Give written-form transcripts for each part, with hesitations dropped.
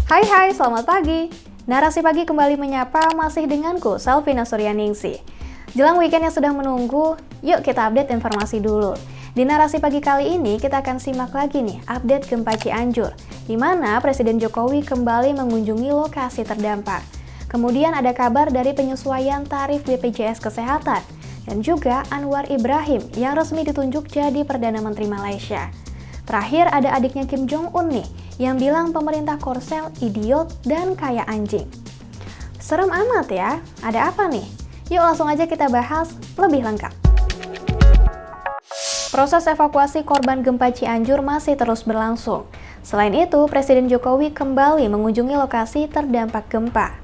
Hai, selamat pagi. Narasi pagi kembali menyapa masih denganku, Selvina Suryaningsih. Jelang weekend yang sudah menunggu, yuk kita update informasi dulu. Di narasi pagi kali ini kita akan simak lagi nih update gempa Cianjur, di mana Presiden Jokowi kembali mengunjungi lokasi terdampak. Kemudian ada kabar dari penyesuaian tarif BPJS Kesehatan, dan juga Anwar Ibrahim yang resmi ditunjuk jadi Perdana Menteri Malaysia. Terakhir ada adiknya Kim Jong-un nih, yang bilang pemerintah Korsel idiot dan kayak anjing. Serem amat ya, ada apa nih? Yuk langsung aja kita bahas lebih lengkap. Proses evakuasi korban gempa Cianjur masih terus berlangsung. Selain itu, Presiden Jokowi kembali mengunjungi lokasi terdampak gempa.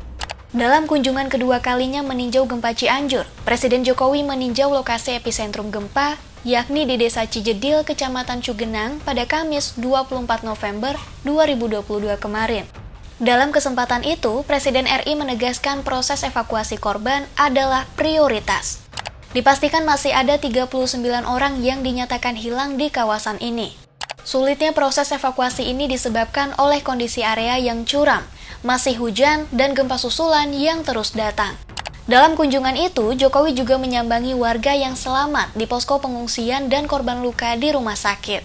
Dalam kunjungan kedua kalinya meninjau gempa Cianjur, Presiden Jokowi meninjau lokasi epicentrum gempa, yakni di Desa Cijedil, Kecamatan Cugenang pada Kamis 24 November 2022 kemarin. Dalam kesempatan itu, Presiden RI menegaskan proses evakuasi korban adalah prioritas. Dipastikan masih ada 39 orang yang dinyatakan hilang di kawasan ini. Sulitnya proses evakuasi ini disebabkan oleh kondisi area yang curam, masih hujan, dan gempa susulan yang terus datang. Dalam kunjungan itu, Jokowi juga menyambangi warga yang selamat di posko pengungsian dan korban luka di rumah sakit.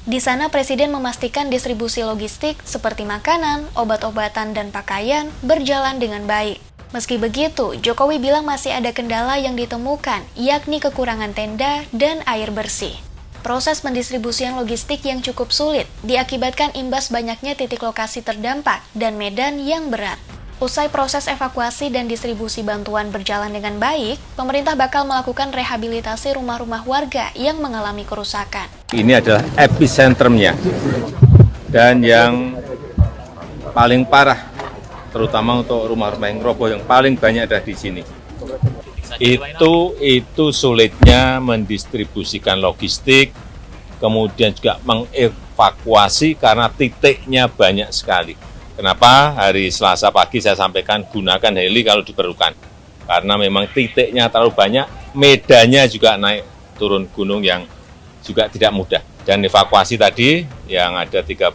Di sana, Presiden memastikan distribusi logistik seperti makanan, obat-obatan, dan pakaian berjalan dengan baik. Meski begitu, Jokowi bilang masih ada kendala yang ditemukan, yakni kekurangan tenda dan air bersih. Proses pendistribusian logistik yang cukup sulit diakibatkan imbas banyaknya titik lokasi terdampak dan medan yang berat. Usai proses evakuasi dan distribusi bantuan berjalan dengan baik, pemerintah bakal melakukan rehabilitasi rumah-rumah warga yang mengalami kerusakan. Ini adalah epicentrumnya, dan yang paling parah, terutama untuk rumah-rumah yang roboh yang paling banyak ada di sini. Itu sulitnya mendistribusikan logistik, kemudian juga mengevakuasi karena titiknya banyak sekali. Kenapa hari Selasa pagi saya sampaikan gunakan heli kalau diperlukan. Karena memang titiknya terlalu banyak, medannya juga naik turun gunung yang juga tidak mudah. Dan evakuasi tadi yang ada 39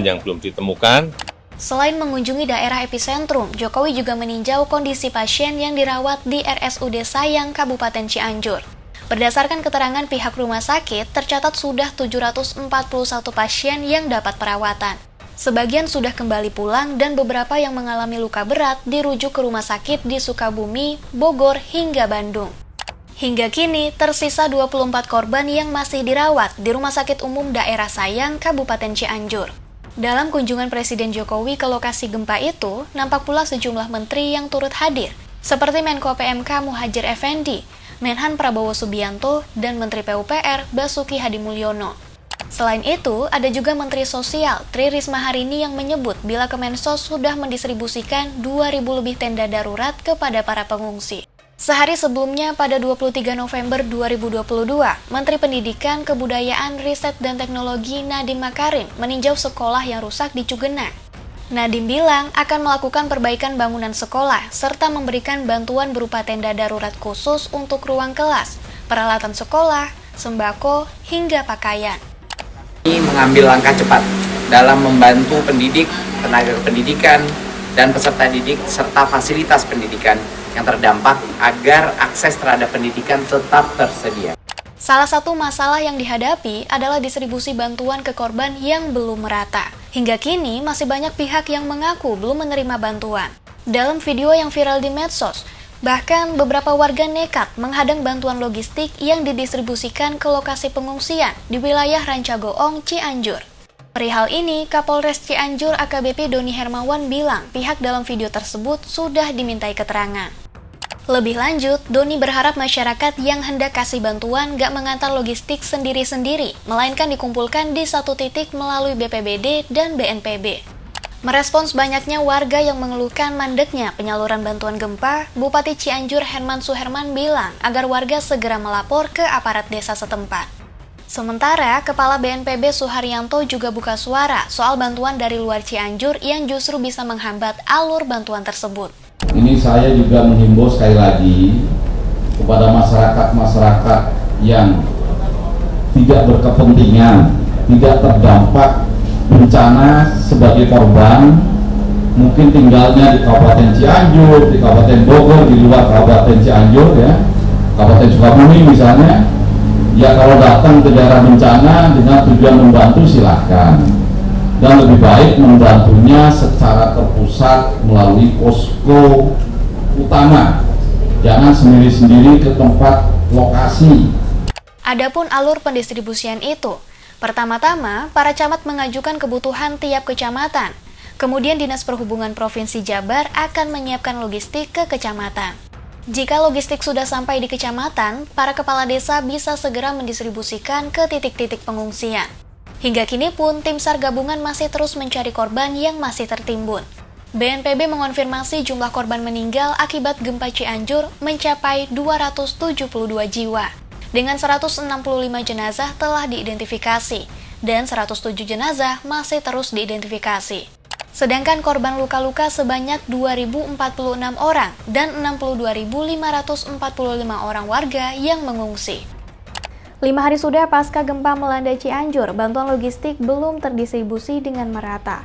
yang belum ditemukan. Selain mengunjungi daerah epicentrum, Jokowi juga meninjau kondisi pasien yang dirawat di RSUD Sayang, Kabupaten Cianjur. Berdasarkan keterangan pihak rumah sakit, tercatat sudah 741 pasien yang dapat perawatan. Sebagian sudah kembali pulang dan beberapa yang mengalami luka berat dirujuk ke rumah sakit di Sukabumi, Bogor, hingga Bandung. Hingga kini, tersisa 24 korban yang masih dirawat di Rumah Sakit Umum Daerah Sayang, Kabupaten Cianjur. Dalam kunjungan Presiden Jokowi ke lokasi gempa itu, nampak pula sejumlah menteri yang turut hadir, seperti Menko PMK Muhadjir Effendi, Menhan Prabowo Subianto, dan Menteri PUPR Basuki Hadimulyono. Selain itu, ada juga Menteri Sosial Tri Risma hari ini yang menyebut bila Kemensos sudah mendistribusikan 2.000 lebih tenda darurat kepada para pengungsi. Sehari sebelumnya, pada 23 November 2022, Menteri Pendidikan, Kebudayaan, Riset, dan Teknologi Nadiem Makarim meninjau sekolah yang rusak di Cugenang. Nadiem bilang akan melakukan perbaikan bangunan sekolah, serta memberikan bantuan berupa tenda darurat khusus untuk ruang kelas, peralatan sekolah, sembako, hingga pakaian. Ini mengambil langkah cepat dalam membantu pendidik, tenaga kependidikan, dan peserta didik serta fasilitas pendidikan yang terdampak agar akses terhadap pendidikan tetap tersedia. Salah satu masalah yang dihadapi adalah distribusi bantuan ke korban yang belum merata. Hingga kini masih banyak pihak yang mengaku belum menerima bantuan. Dalam video yang viral di medsos, bahkan beberapa warga nekat menghadang bantuan logistik yang didistribusikan ke lokasi pengungsian di wilayah Rancagoong, Cianjur. Perihal ini, Kapolres Cianjur AKBP Doni Hermawan bilang pihak dalam video tersebut sudah dimintai keterangan. Lebih lanjut, Doni berharap masyarakat yang hendak kasih bantuan gak mengantar logistik sendiri-sendiri, melainkan dikumpulkan di satu titik melalui BPBD dan BNPB. Merespons banyaknya warga yang mengeluhkan mandeknya penyaluran bantuan gempa, Bupati Cianjur Herman Suherman bilang agar warga segera melapor ke aparat desa setempat. Sementara, Kepala BNPB Suharyanto juga buka suara soal bantuan dari luar Cianjur yang justru bisa menghambat alur bantuan tersebut. Ini saya juga menghimbau sekali lagi kepada masyarakat yang tidak berkepentingan, tidak terdampak bencana sebagai korban, mungkin tinggalnya di Kabupaten Cianjur, di Kabupaten Bogor, di luar Kabupaten Cianjur ya, Kabupaten Sukabumi misalnya, ya kalau datang ke daerah bencana dengan tujuan membantu silahkan, dan lebih baik membantunya secara terpusat melalui posko utama, jangan sendiri-sendiri ke tempat lokasi. Adapun alur pendistribusian itu, pertama-tama para camat mengajukan kebutuhan tiap kecamatan. Kemudian Dinas Perhubungan Provinsi Jabar akan menyiapkan logistik ke kecamatan. Jika logistik sudah sampai di kecamatan, para kepala desa bisa segera mendistribusikan ke titik-titik pengungsian. Hingga kini pun, tim SAR gabungan masih terus mencari korban yang masih tertimbun. BNPB mengonfirmasi jumlah korban meninggal akibat gempa Cianjur mencapai 272 jiwa. Dengan 165 jenazah telah diidentifikasi, dan 107 jenazah masih terus diidentifikasi. Sedangkan korban luka-luka sebanyak 2.046 orang dan 62.545 orang warga yang mengungsi. 5 hari sudah pasca gempa melanda Cianjur, bantuan logistik belum terdistribusi dengan merata.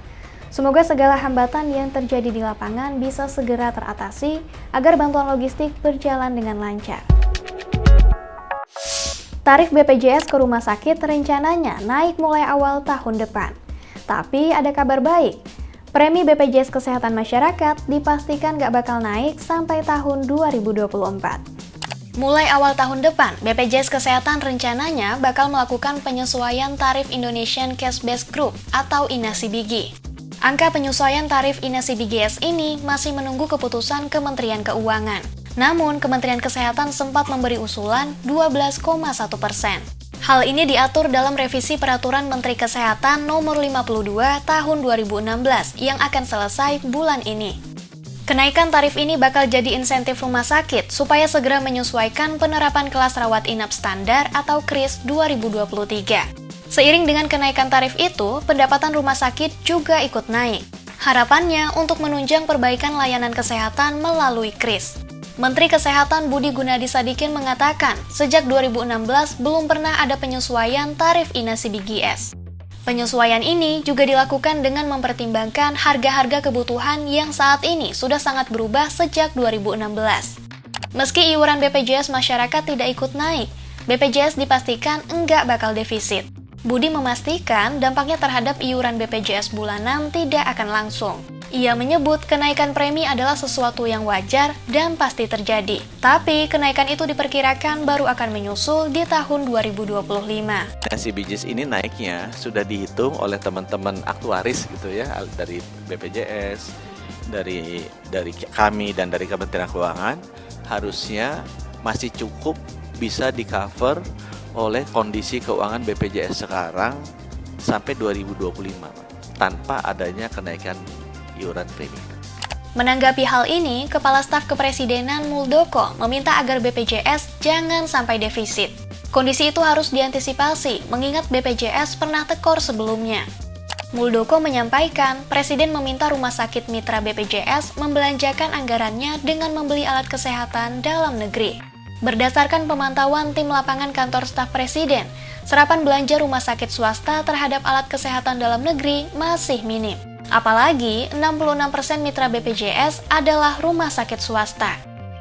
Semoga segala hambatan yang terjadi di lapangan bisa segera teratasi agar bantuan logistik berjalan dengan lancar. Tarif BPJS ke rumah sakit rencananya naik mulai awal tahun depan. Tapi ada kabar baik. Premi BPJS Kesehatan Masyarakat dipastikan gak bakal naik sampai tahun 2024. Mulai awal tahun depan, BPJS Kesehatan rencananya bakal melakukan penyesuaian tarif Indonesian Cash Based Group atau INASIBG. Angka penyesuaian tarif INASIBGS ini masih menunggu keputusan Kementerian Keuangan. Namun, Kementerian Kesehatan sempat memberi usulan 12,1%. Hal ini diatur dalam revisi Peraturan Menteri Kesehatan Nomor 52 Tahun 2016 yang akan selesai bulan ini. Kenaikan tarif ini bakal jadi insentif rumah sakit supaya segera menyesuaikan penerapan kelas rawat inap standar atau KRIS 2023. Seiring dengan kenaikan tarif itu, pendapatan rumah sakit juga ikut naik. Harapannya untuk menunjang perbaikan layanan kesehatan melalui KRIS. Menteri Kesehatan Budi Gunadi Sadikin mengatakan, sejak 2016 belum pernah ada penyesuaian tarif INASIBGS. Penyesuaian ini juga dilakukan dengan mempertimbangkan harga-harga kebutuhan yang saat ini sudah sangat berubah sejak 2016. Meski iuran BPJS masyarakat tidak ikut naik, BPJS dipastikan enggak bakal defisit. Budi memastikan dampaknya terhadap iuran BPJS bulanan tidak akan langsung. Ia menyebut kenaikan premi adalah sesuatu yang wajar dan pasti terjadi. Tapi kenaikan itu diperkirakan baru akan menyusul di tahun 2025. INASIBGS ini naiknya sudah dihitung oleh teman-teman aktuaris gitu ya, dari BPJS, dari kami dan dari Kementerian Keuangan, harusnya masih cukup bisa di-cover oleh kondisi keuangan BPJS sekarang sampai 2025 tanpa adanya kenaikan iuran premi. Menanggapi hal ini, Kepala Staf Kepresidenan Muldoko meminta agar BPJS jangan sampai defisit. Kondisi itu harus diantisipasi, mengingat BPJS pernah tekor sebelumnya. Muldoko menyampaikan, Presiden meminta rumah sakit mitra BPJS membelanjakan anggarannya dengan membeli alat kesehatan dalam negeri. Berdasarkan pemantauan tim lapangan kantor staf Presiden, serapan belanja rumah sakit swasta terhadap alat kesehatan dalam negeri masih minim. Apalagi 66% mitra BPJS adalah rumah sakit swasta.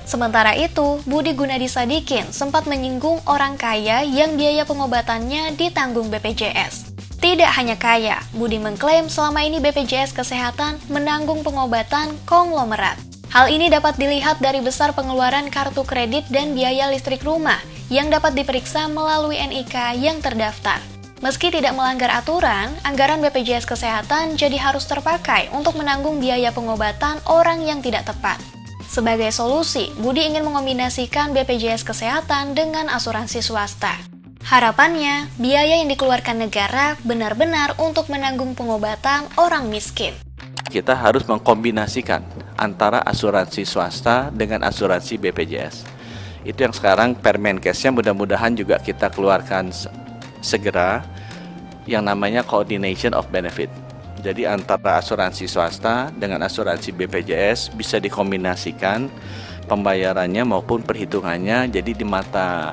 Sementara itu, Budi Gunadi Sadikin sempat menyinggung orang kaya yang biaya pengobatannya ditanggung BPJS. Tidak hanya kaya, Budi mengklaim selama ini BPJS Kesehatan menanggung pengobatan konglomerat. Hal ini dapat dilihat dari besar pengeluaran kartu kredit dan biaya listrik rumah yang dapat diperiksa melalui NIK yang terdaftar. Meski tidak melanggar aturan, anggaran BPJS Kesehatan jadi harus terpakai untuk menanggung biaya pengobatan orang yang tidak tepat. Sebagai solusi, Budi ingin mengombinasikan BPJS Kesehatan dengan asuransi swasta. Harapannya, biaya yang dikeluarkan negara benar-benar untuk menanggung pengobatan orang miskin. Kita harus mengkombinasikan antara asuransi swasta dengan asuransi BPJS. Itu yang sekarang Permenkesnya mudah-mudahan juga kita keluarkan segera, yang namanya coordination of benefit. Jadi antara asuransi swasta dengan asuransi BPJS bisa dikombinasikan pembayarannya maupun perhitungannya, jadi di mata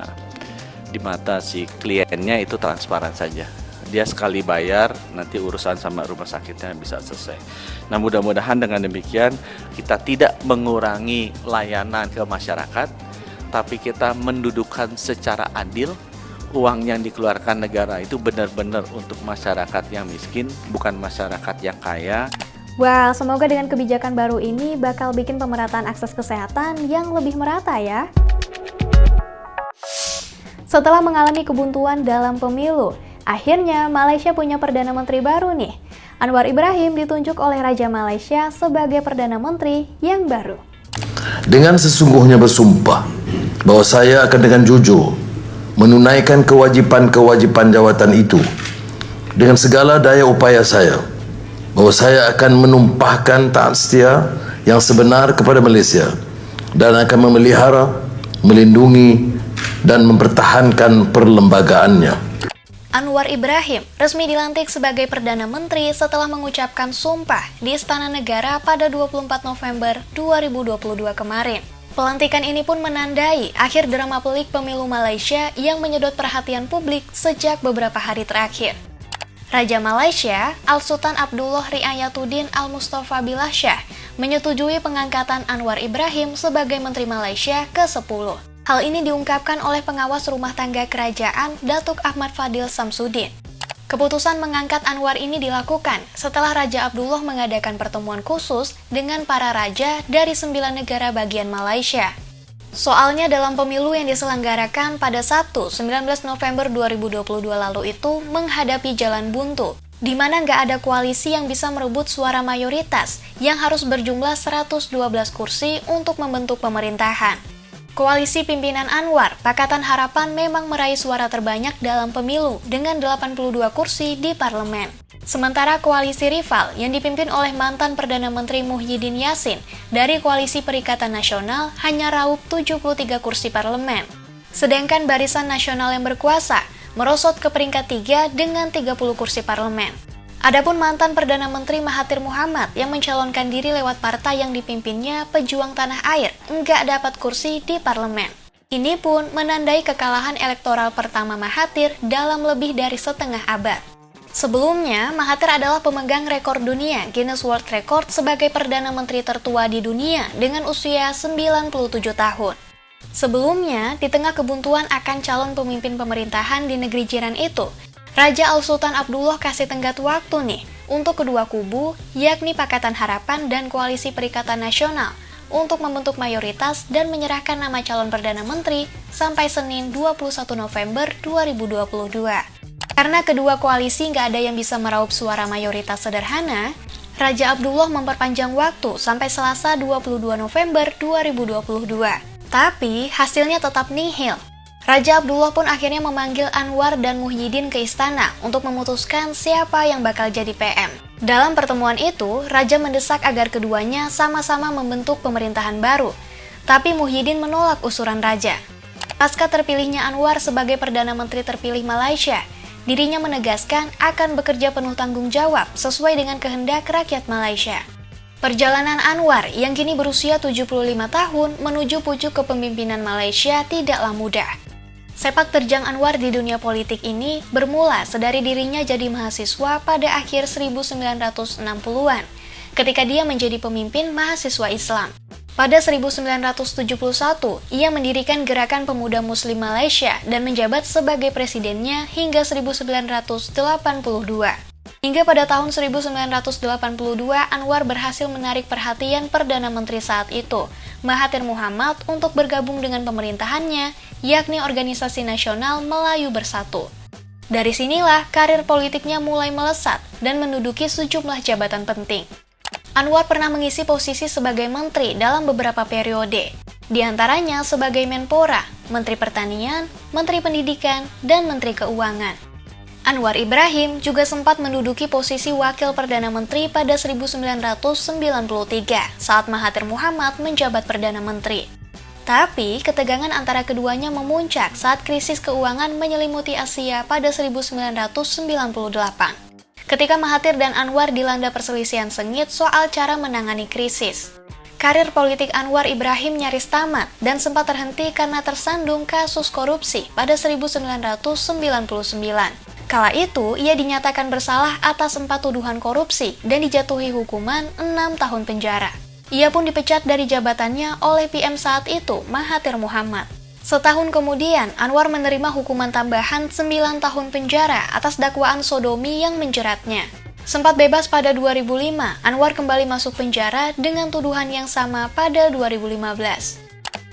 si kliennya itu transparan saja. dia sekali bayar, nanti urusan sama rumah sakitnya bisa selesai. Nah, mudah-mudahan dengan demikian kita tidak mengurangi layanan ke masyarakat, tapi kita mendudukan secara adil uang yang dikeluarkan negara itu benar-benar untuk masyarakat yang miskin, bukan masyarakat yang kaya. Wah, semoga dengan kebijakan baru ini bakal bikin pemerataan akses kesehatan yang lebih merata ya. Setelah mengalami kebuntuan dalam pemilu, akhirnya Malaysia punya Perdana Menteri baru nih. Anwar Ibrahim ditunjuk oleh Raja Malaysia sebagai Perdana Menteri yang baru. Dengan sesungguhnya bersumpah bahwa saya akan dengan jujur menunaikan kewajipan-kewajipan jawatan itu dengan segala daya upaya saya, bahwa saya akan menumpahkan taat setia yang sebenar kepada Malaysia dan akan memelihara, melindungi, dan mempertahankan perlembagaannya. Anwar Ibrahim resmi dilantik sebagai Perdana Menteri setelah mengucapkan sumpah di Istana Negara pada 24 November 2022 kemarin. Pelantikan ini pun menandai akhir drama pelik pemilu Malaysia yang menyedot perhatian publik sejak beberapa hari terakhir. Raja Malaysia, Al-Sultan Abdullah Riayatuddin Al-Mustafa Billah Shah, menyetujui pengangkatan Anwar Ibrahim sebagai Menteri Malaysia ke-10. Hal ini diungkapkan oleh pengawas rumah tangga kerajaan Datuk Ahmad Fadil Samsudin. Keputusan mengangkat Anwar ini dilakukan setelah Raja Abdullah mengadakan pertemuan khusus dengan para raja dari 9 negara bagian Malaysia. Soalnya dalam pemilu yang diselenggarakan pada Sabtu 19 November 2022 lalu itu menghadapi jalan buntu, di mana nggak ada koalisi yang bisa merebut suara mayoritas yang harus berjumlah 112 kursi untuk membentuk pemerintahan. Koalisi pimpinan Anwar, Pakatan Harapan memang meraih suara terbanyak dalam pemilu dengan 82 kursi di parlemen. Sementara koalisi rival yang dipimpin oleh mantan Perdana Menteri Muhyiddin Yassin dari Koalisi Perikatan Nasional hanya raup 73 kursi parlemen. Sedangkan Barisan Nasional yang berkuasa merosot ke peringkat 3 dengan 30 kursi parlemen. Adapun mantan Perdana Menteri Mahathir Mohamad yang mencalonkan diri lewat partai yang dipimpinnya Pejuang Tanah Air enggak dapat kursi di parlemen. Ini pun menandai kekalahan elektoral pertama Mahathir dalam lebih dari setengah abad. Sebelumnya, Mahathir adalah pemegang rekor dunia Guinness World Record sebagai Perdana Menteri tertua di dunia dengan usia 97 tahun. Sebelumnya, di tengah kebuntuan akan calon pemimpin pemerintahan di negeri jiran itu, Raja Al-Sultan Abdullah kasih tenggat waktu nih untuk kedua kubu, yakni Pakatan Harapan dan Koalisi Perikatan Nasional, untuk membentuk mayoritas dan menyerahkan nama calon Perdana Menteri sampai Senin 21 November 2022. Karena kedua koalisi nggak ada yang bisa meraup suara mayoritas sederhana, Raja Abdullah memperpanjang waktu sampai Selasa 22 November 2022. Tapi hasilnya tetap nihil. Raja Abdullah pun akhirnya memanggil Anwar dan Muhyiddin ke istana untuk memutuskan siapa yang bakal jadi PM. Dalam pertemuan itu, Raja mendesak agar keduanya sama-sama membentuk pemerintahan baru. Tapi Muhyiddin menolak usulan Raja. Pasca terpilihnya Anwar sebagai Perdana Menteri terpilih Malaysia, dirinya menegaskan akan bekerja penuh tanggung jawab sesuai dengan kehendak rakyat Malaysia. Perjalanan Anwar yang kini berusia 75 tahun menuju pucuk kepemimpinan Malaysia tidaklah mudah. Sepak terjang Anwar di dunia politik ini bermula sedari dirinya jadi mahasiswa pada akhir 1960-an, ketika dia menjadi pemimpin mahasiswa Islam. Pada 1971, ia mendirikan Gerakan Pemuda Muslim Malaysia dan menjabat sebagai presidennya hingga 1982. Hingga pada tahun 1982, Anwar berhasil menarik perhatian Perdana Menteri saat itu, Mahathir Mohamad, untuk bergabung dengan pemerintahannya, yakni Organisasi Nasional Melayu Bersatu. Dari sinilah karir politiknya mulai melesat dan menduduki sejumlah jabatan penting. Anwar pernah mengisi posisi sebagai menteri dalam beberapa periode, di antaranya sebagai Menpora, Menteri Pertanian, Menteri Pendidikan, dan Menteri Keuangan. Anwar Ibrahim juga sempat menduduki posisi Wakil Perdana Menteri pada 1993 saat Mahathir Mohamad menjabat Perdana Menteri. Tapi, ketegangan antara keduanya memuncak saat krisis keuangan menyelimuti Asia pada 1998. Ketika Mahathir dan Anwar dilanda perselisihan sengit soal cara menangani krisis. Karir politik Anwar Ibrahim nyaris tamat dan sempat terhenti karena tersandung kasus korupsi pada 1999. Kala itu, ia dinyatakan bersalah atas 4 tuduhan korupsi dan dijatuhi hukuman 6 tahun penjara. Ia pun dipecat dari jabatannya oleh PM saat itu, Mahathir Muhammad. Setahun kemudian, Anwar menerima hukuman tambahan 9 tahun penjara atas dakwaan sodomi yang menjeratnya. Sempat bebas pada 2005, Anwar kembali masuk penjara dengan tuduhan yang sama pada 2015.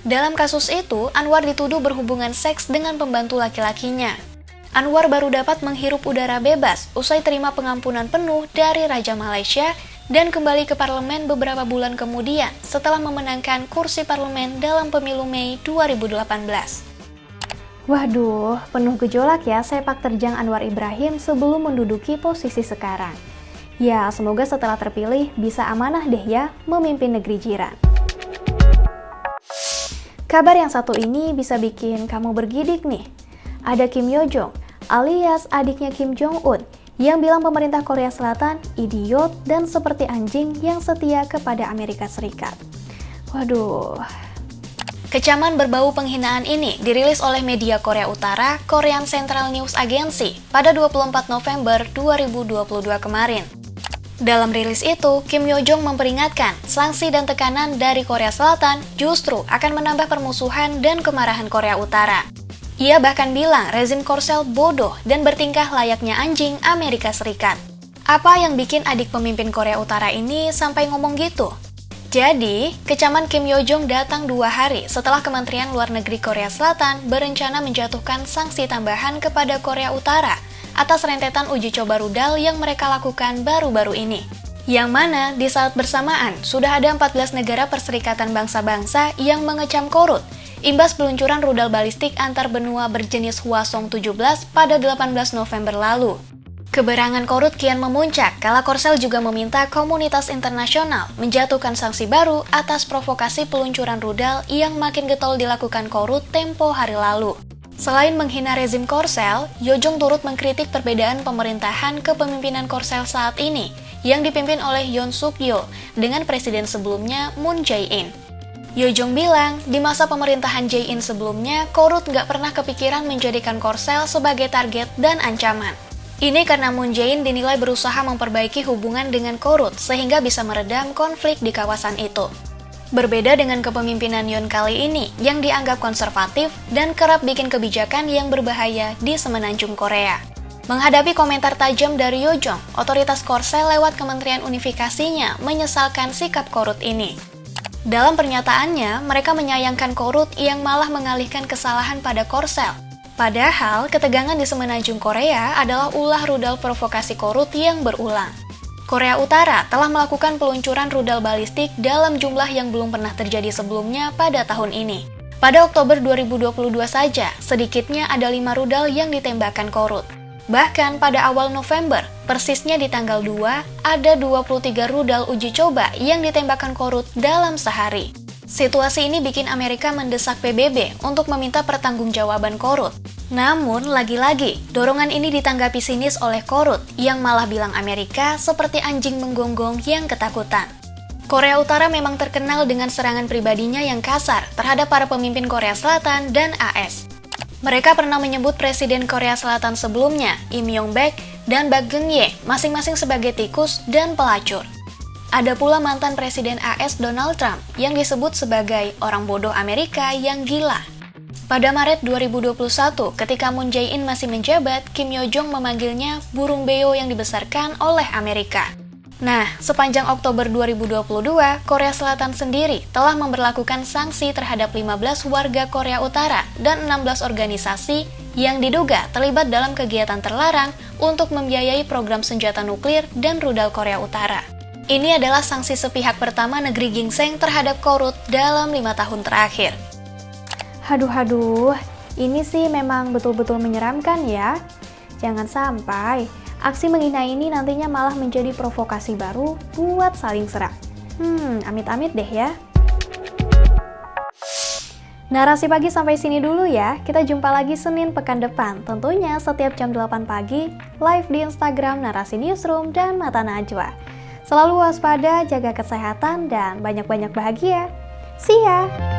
Dalam kasus itu, Anwar dituduh berhubungan seks dengan pembantu laki-lakinya. Anwar baru dapat menghirup udara bebas usai terima pengampunan penuh dari Raja Malaysia dan kembali ke parlemen beberapa bulan kemudian setelah memenangkan kursi parlemen dalam pemilu Mei 2018. Waduh, penuh gejolak ya sepak terjang Anwar Ibrahim sebelum menduduki posisi sekarang. Ya, semoga setelah terpilih bisa amanah deh ya memimpin negeri jiran. Kabar yang satu ini bisa bikin kamu bergidik nih. Ada Kim Yo Jong, alias adiknya Kim Jong Un, yang bilang pemerintah Korea Selatan idiot dan seperti anjing yang setia kepada Amerika Serikat. Waduh. Kecaman berbau penghinaan ini dirilis oleh media Korea Utara, Korean Central News Agency, pada 24 November 2022 kemarin. Dalam rilis itu, Kim Yo Jong memperingatkan sanksi dan tekanan dari Korea Selatan justru akan menambah permusuhan dan kemarahan Korea Utara. Ia bahkan bilang rezim Korsel bodoh dan bertingkah layaknya anjing Amerika Serikat. Apa yang bikin adik pemimpin Korea Utara ini sampai ngomong gitu? Jadi, kecaman Kim Yo Jong datang 2 hari setelah Kementerian Luar Negeri Korea Selatan berencana menjatuhkan sanksi tambahan kepada Korea Utara atas rentetan uji coba rudal yang mereka lakukan baru-baru ini. Yang mana di saat bersamaan sudah ada 14 negara Perserikatan Bangsa-Bangsa yang mengecam Korut imbas peluncuran rudal balistik antar benua berjenis Hwasong-17 pada 18 November lalu. Keberangan Korut kian memuncak kala Korsel juga meminta komunitas internasional menjatuhkan sanksi baru atas provokasi peluncuran rudal yang makin getol dilakukan Korut tempo hari lalu. Selain menghina rezim Korsel, Yo Jong turut mengkritik perbedaan pemerintahan kepemimpinan Korsel saat ini yang dipimpin oleh Yoon Suk Yeol dengan presiden sebelumnya Moon Jae-in. Yo Jong bilang, di masa pemerintahan Jae-in sebelumnya, Korut nggak pernah kepikiran menjadikan Korsel sebagai target dan ancaman. Ini karena Moon Jae-in dinilai berusaha memperbaiki hubungan dengan Korut sehingga bisa meredam konflik di kawasan itu. Berbeda dengan kepemimpinan Yoon kali ini yang dianggap konservatif dan kerap bikin kebijakan yang berbahaya di semenanjung Korea. Menghadapi komentar tajam dari Yo Jong, otoritas Korsel lewat Kementerian Unifikasinya menyesalkan sikap Korut ini. Dalam pernyataannya, mereka menyayangkan Korut yang malah mengalihkan kesalahan pada Korsel. Padahal, ketegangan di semenanjung Korea adalah ulah rudal provokasi Korut yang berulang. Korea Utara telah melakukan peluncuran rudal balistik dalam jumlah yang belum pernah terjadi sebelumnya pada tahun ini. Pada Oktober 2022 saja, sedikitnya ada 5 rudal yang ditembakkan Korut. Bahkan pada awal November, persisnya di tanggal 2, ada 23 rudal uji coba yang ditembakkan Korut dalam sehari. Situasi ini bikin Amerika mendesak PBB untuk meminta pertanggungjawaban Korut. Namun, lagi-lagi, dorongan ini ditanggapi sinis oleh Korut yang malah bilang Amerika seperti anjing menggonggong yang ketakutan. Korea Utara memang terkenal dengan serangan pribadinya yang kasar terhadap para pemimpin Korea Selatan dan AS. Mereka pernah menyebut Presiden Korea Selatan sebelumnya, Im Yong-baek dan Park Geun-hye, masing-masing sebagai tikus dan pelacur. Ada pula mantan Presiden AS Donald Trump yang disebut sebagai orang bodoh Amerika yang gila. Pada Maret 2021, ketika Moon Jae-in masih menjabat, Kim Yo Jong memanggilnya burung beo yang dibesarkan oleh Amerika. Nah, sepanjang Oktober 2022, Korea Selatan sendiri telah memberlakukan sanksi terhadap 15 warga Korea Utara dan 16 organisasi yang diduga terlibat dalam kegiatan terlarang untuk membiayai program senjata nuklir dan rudal Korea Utara. Ini adalah sanksi sepihak pertama negeri gingseng terhadap Korut dalam 5 tahun terakhir. Haduh, ini sih memang betul-betul menyeramkan ya. Jangan sampai aksi menghina ini nantinya malah menjadi provokasi baru buat saling serang. Amit-amit deh ya. Narasi pagi sampai sini dulu ya. Kita jumpa lagi Senin pekan depan. Tentunya setiap jam 8 pagi, live di Instagram Narasi Newsroom dan Mata Najwa. Selalu waspada, jaga kesehatan, dan banyak-banyak bahagia. See ya!